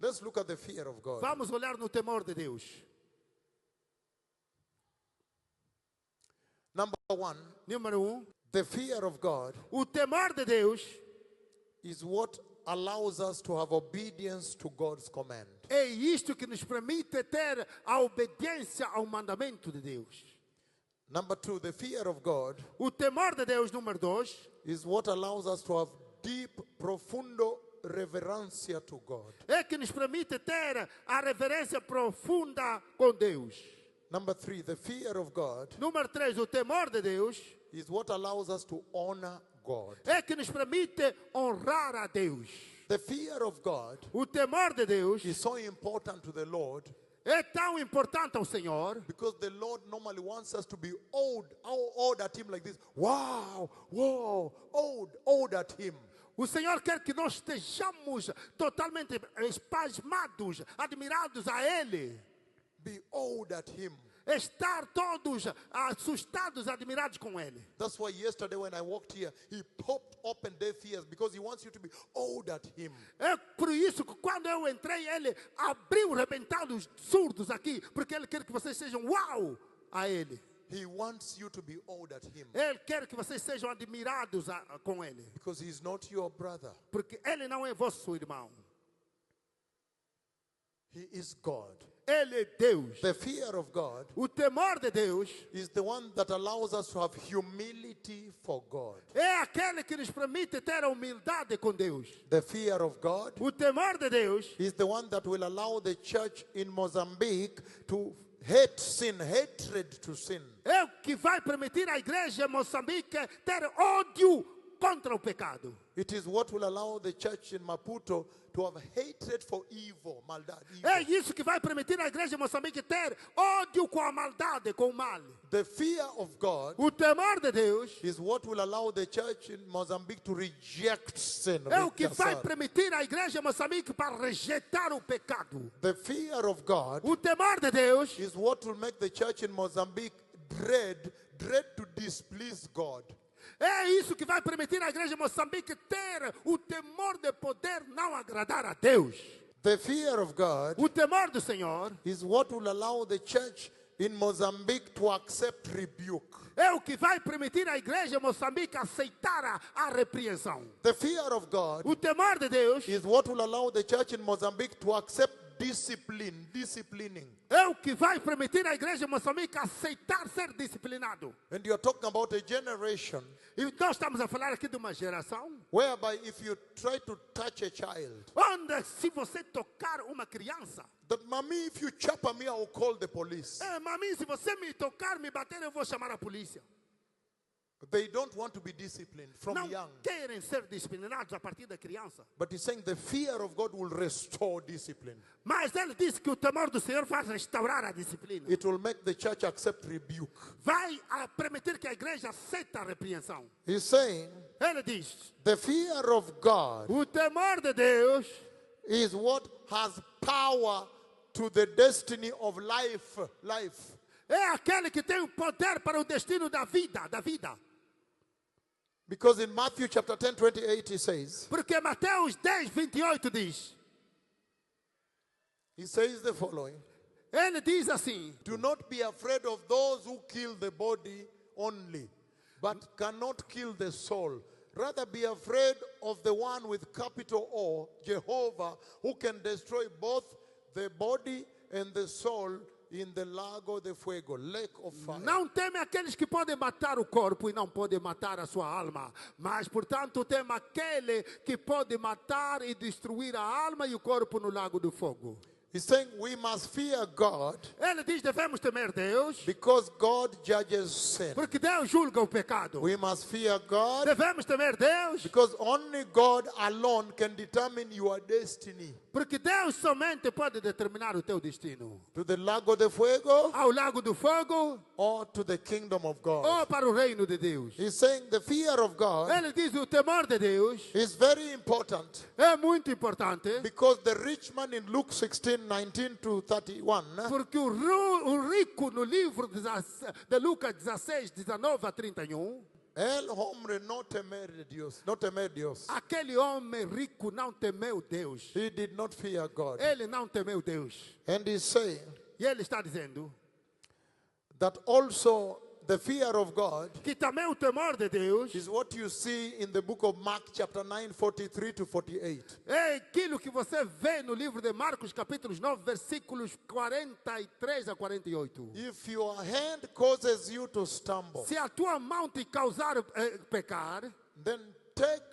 Let's look at the fear of God. Vamos olhar no temor de Deus. Number one, Número the fear of God o temor de Deus is what allows us to have obedience to God's command. é isto que nos permite ter a obediência ao mandamento de Deus. Number two, the fear of God O temor de Deus, número 2, is what allows us to have deep, profundo reverencia to God. é que nos permite ter a reverência profunda com Deus. Number three, the fear of God Número 3, o temor de Deus is what allows us to honor God. é que nos permite honrar a Deus. The fear of God O temor de Deus is so important to the Lord é tão importante ao Senhor, because the Lord normally wants us to be awed at Him like this. Wow, whoa, awed at Him. o Senhor quer que nós estejamos totalmente espasmados, admirados a Ele. Be awed at Him. Estar todos assustados, admirados com Ele. That's why yesterday when I walked here, He popped open deaf ears because He wants you to be awed at Him. É por isso que quando eu entrei, Ele abriu, rebentando os surdos aqui, porque Ele quer que vocês sejam uau a Ele. He wants you to be awed at Him Ele quer que vocês sejam admirados com Ele. because He's not your brother. Porque Ele não é vosso irmão. He is God. Ele é Deus. The fear of God O temor de Deus is the one that allows us to have humility for God. é aquele que nos permite ter a humildade com Deus. The fear of God O temor de Deus is the one that will allow the church in Mozambique to hate sin, hatred to sin. é o que vai permitir à igreja em Moçambique ter ódio contra o pecado. It is what will allow the church in Maputo to have hatred for evil, maldade, É evil. isso que vai permitir à igreja em Moçambique ter ódio com a maldade, com o mal. The fear of God O temor de Deus is what will allow the church in Mozambique to reject sin. é o que vai Rechazar. permitir à igreja em Moçambique para rejeitar o pecado. The fear of God O temor de Deus is what will make the church in Mozambique dread to displease God. é isso que vai permitir à igreja em Moçambique ter o temor de poder não agradar a Deus. The fear of God O temor do Senhor is what will allow the church in Mozambique to accept rebuke. é o que vai permitir à igreja em Moçambique aceitar a repreensão. The fear of God O temor de Deus is what will allow the church in Mozambique to accept disciplining. é o que vai permitir à igreja em Moçambique aceitar ser disciplinado. And you're talking about a generation E nós estamos a falar aqui de uma geração whereby if you try to touch a child, onde se você tocar uma criança, that mommy, if you chapa me, I will call the police. mami, se você me tocar, me bater, eu vou chamar a polícia. They don't want to be disciplined from Não young. querem ser disciplinados a partir da criança. But he's saying the fear of God will restore discipline. Mas ele disse que o temor do Senhor vai restaurar a disciplina. It will make the church accept rebuke. Vai permitir que a igreja aceite a repreensão. He's saying Ele diz, the fear of God o temor de Deus is what has power to the destiny of life. é aquele que tem o poder para o destino da vida, Because in Matthew chapter 10:28 he says Porque Mateus 10:28 diz, he says the following: ele diz assim, do not be afraid of those who kill the body only, but cannot kill the soul. Rather be afraid of the one with capital O, Jehovah, who can destroy both the body and the soul in the lago de fuego, lake of fire. não teme aqueles que podem matar o corpo e não podem matar a sua alma, mas portanto teme aquele que pode matar e destruir a alma e o corpo no lago do fogo. He's saying we must fear God Ele diz, devemos temer Deus, because God judges sin. porque Deus julga o pecado. We must fear God Devemos temer Deus, because only God alone can determine your destiny. porque Deus somente pode determinar o teu destino. To the lago de fuego Ao lago do fogo or to the kingdom of God. ou para o reino de Deus. He's saying the fear of God Ele diz, o temor de Deus is very important é muito importante, because the rich man in Luke 16:19-31 porque o rico no livro de Lucas 16, 19 a 31, El hombre no temer Dios, no temer Dios. Aquele homem rico não temeu Deus. He did not fear God. Ele não temeu Deus. And he's saying E ele está dizendo that also the fear of God que também o temor de Deus is what you see in the book of Mark chapter 9, 43 to 48. é aquilo que você vê no livro de Marcos, capítulos 9, versículos 43 a 48. If your hand causes you to stumble, Se a tua mão te causar pecar, then take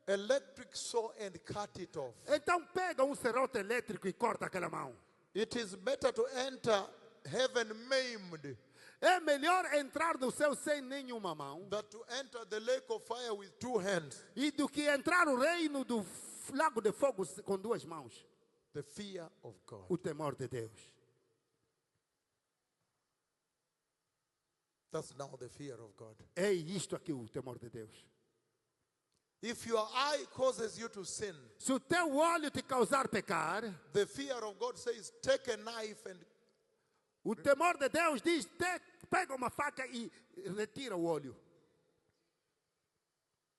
electric saw and cut it off. então pega serrote elétrico e corta aquela mão. It is better to enter heaven maimed É melhor entrar no céu sem nenhuma mão than to enter the lake of fire with two hands. e do que entrar no reino do lago de fogo com duas mãos. The fear of God. O temor de Deus. That's now the fear of God. É isto aqui o temor de Deus. If your eye causes you to sin, Se o teu olho te causar pecar, the fear of God says, take a knife and o temor de Deus diz, pega uma faca e retira o olho.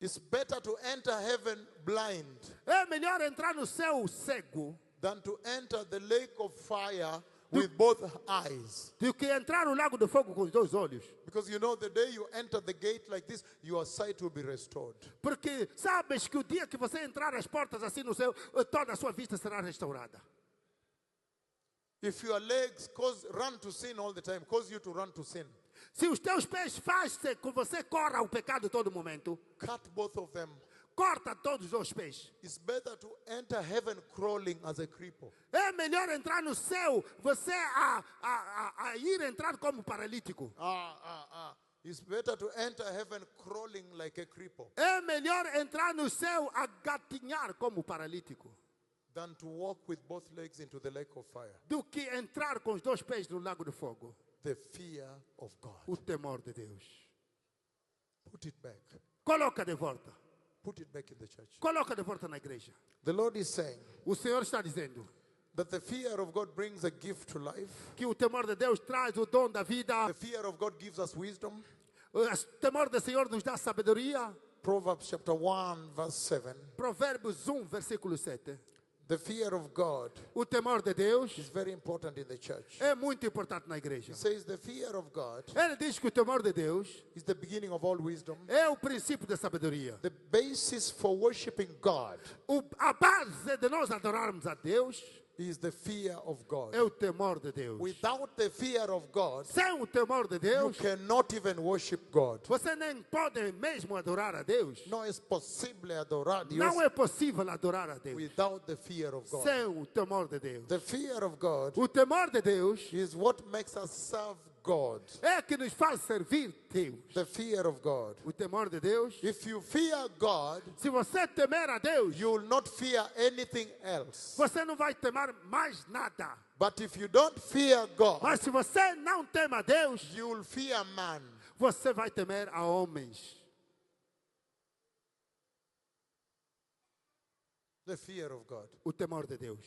it's better to enter heaven blind É melhor entrar no céu cego than to enter the lake of fire with both eyes. do que entrar no lago de fogo com os dois olhos. Because you know, the day you enter the gate like this, your sight will be restored. Porque sabes que o dia que você entrar as portas assim no céu, toda a sua vista será restaurada. If your legs run to sin all the time, cause you to run to sin, Se os teus pés fazem que você corra o pecado todo momento, cut both of them. corta todos os pés. It's better to enter heaven crawling as a cripple. É melhor entrar no céu, você a ir entrar como paralítico. It's better to enter heaven crawling like a cripple É melhor entrar no céu a gatinhar como paralítico than to walk with both legs into the lake of fire. do que entrar com os dois pés no lago de fogo. The fear of God. O temor de Deus. Put it back. Coloca de volta. Put it back in the church. Coloca de volta na igreja. The Lord is saying O Senhor está dizendo that the fear of God brings a gift to life. que o temor de Deus traz o dom da vida. The fear of God gives us wisdom. O temor do Senhor nos dá sabedoria. Proverbs chapter 1 verse 7. Provérbios 1, versículo 7. The fear of God O temor de Deus is very important in the church. é muito importante na igreja. It says the fear of God Ele diz que o temor de Deus is the beginning of all wisdom. é o princípio da sabedoria. The basis for worshiping God A base de nós adorarmos a Deus is the fear of God. é o temor de Deus. Without the fear of God, Sem o temor de you Deus, cannot even worship God. você nem pode mesmo adorar a Deus. No es posible adorar a Dios Não é possível adorar a Deus without the fear of God. sem o temor de Deus. The fear of God O temor de Deus is what makes us serve God. é que nos faz servir Deus. The fear of God. O temor de Deus, If you fear God, se você temer a Deus, you will not fear anything else. você não vai temer mais nada. But if you don't fear God, Mas se você não teme a Deus, you will fear man. você vai temer a homens. The fear of God. O temor de Deus.